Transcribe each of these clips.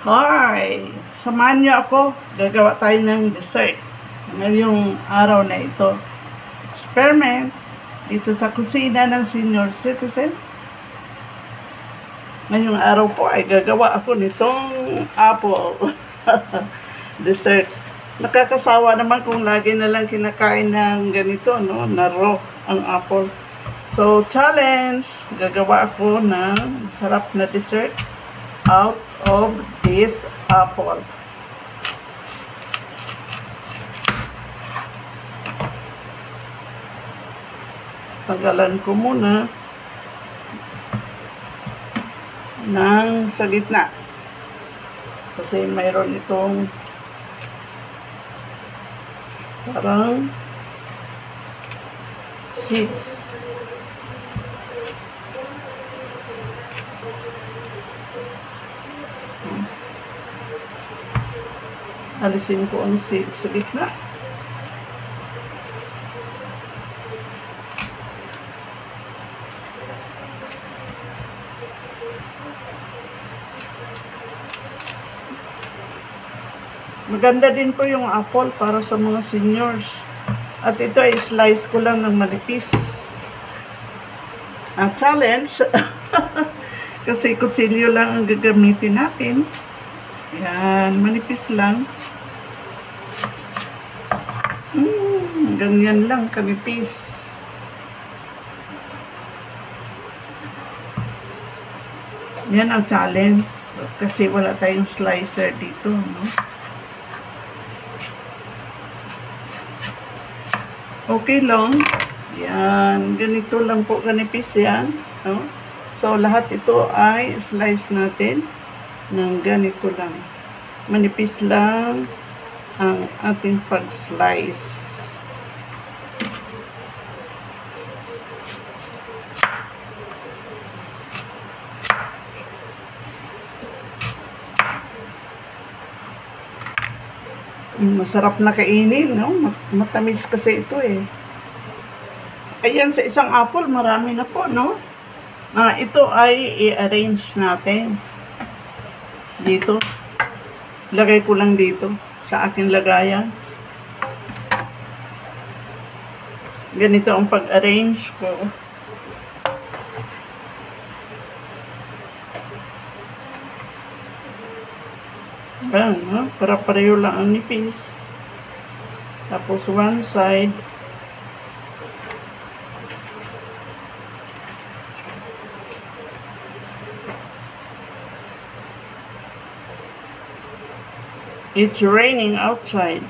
Hi! Samahan niyo ako. Gagawa tayo ng dessert. Ngayong araw na ito. Experiment dito sa kusina ng senior citizen. Ngayong araw po ay gagawa ako nitong apple dessert. Nakakasawa naman kung lagi na lang kinakain ng ganito, no? Na raw ang apple. So, challenge! Gagawa ako ng sarap na dessert out of this apple. Tanggalan ko muna ng sa gitna kasi mayroon itong parang seeds. Alisin ko ang seeds sa gitna. Maganda din po yung apple para sa mga seniors. At ito ay slice ko lang ng manipis. Ang challenge, kasi kutsilyo lang ang gagamitin natin. Yan, manipis lang. Ganyan lang, kanipis. Yan ang challenge. Kasi wala tayong slicer dito, no? Okay lang. Yan. Ganito lang po kanipis yan. No? So, lahat ito ay slice natin ng ganito lang. Manipis lang ang ating pag-slice. Masarap na kainin, no? Matamis kasi ito eh. Ayan, sa isang apple, marami na po, no? Ito ay i-arrange natin. Dito. Lagay ko lang dito sa aking lagayan. Ganito ang pag-arrange ko. Ayan, no? Para pareho lang ang nipis. Tapos one side. It's raining outside.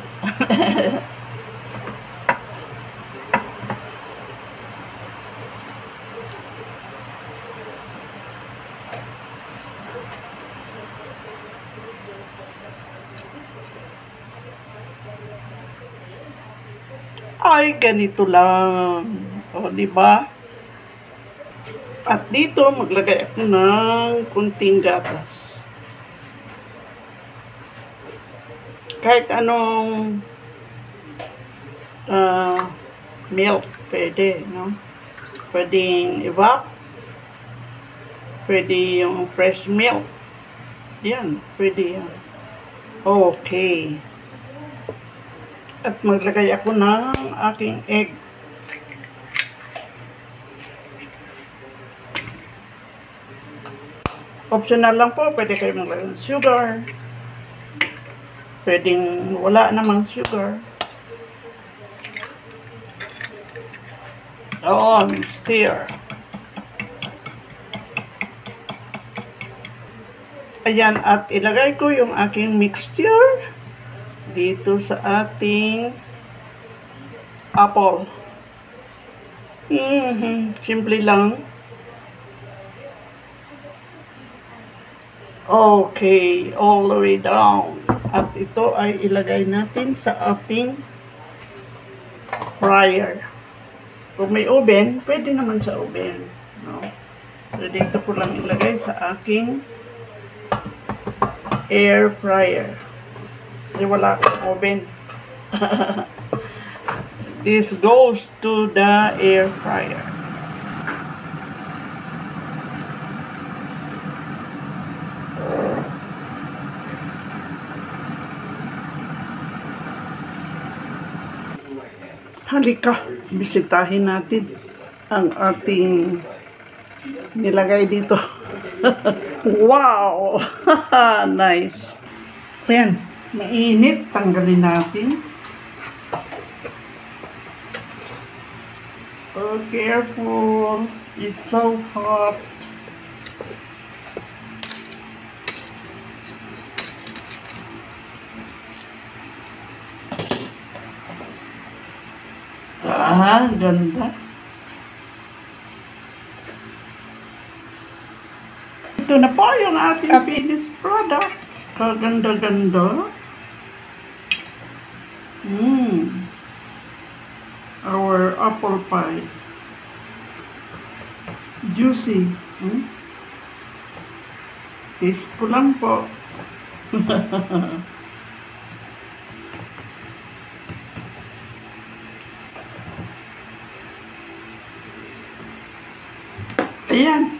Ay, ganito lang. O, diba? At dito, maglagay ako ng kunting gatas. Kahit anong milk, pwede, no? Pwedeng evap. Pwede yung fresh milk. Yan, pwede yan. Okay. At maglagay ako ng aking egg. Optional lang po, pwede kayo maglagay ng sugar. Pwedeng wala namang sugar. Stir. Ayan, at ilagay ko yung aking mixture dito sa ating apple. Simple lang. Okay, all the way down. At ito ay ilagay natin sa ating fryer. Kung may oven, pwede naman sa oven. No? So, dito ko lang ilagay sa aking air fryer. Kasi wala akong oven. This goes to the air fryer. Halika, bisitahin natin ang ating nilagay dito. Wow! Nice. Ayan, mainit. Tanggalin natin. Oh, careful. It's so hot. Ah, ganda. Ito na po yung ating finished product. Kaganda-ganda. Our apple pie. Juicy. Taste ko lang po. Ayan.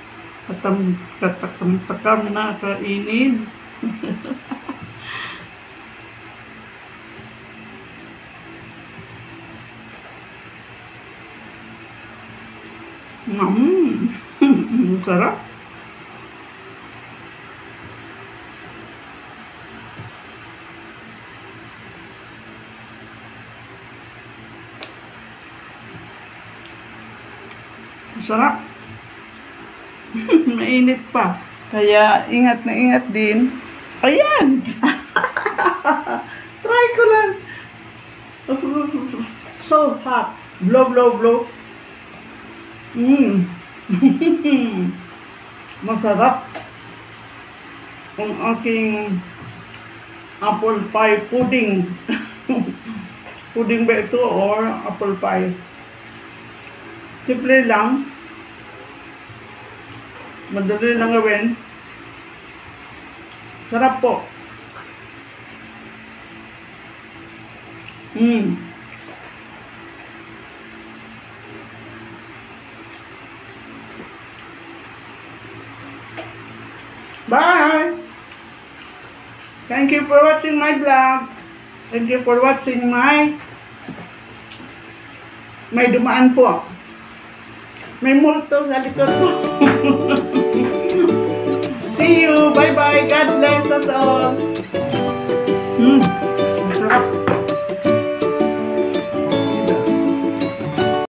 Katakam na kainin. Sarap. Sarap. Mainit pa. Kaya ingat na ingat din. Ayan. Try ko lang. So hot. Blow, blow, blow. Masarap ang aking apple pie pudding. Pudding ba ito or apple pie? Simple lang. Madali lang gawin. Sarap po. Bye! Thank you for watching my vlog. Thank you for watching my dumaan po. May multo sa likod ko. See you. Bye-bye. God bless us all.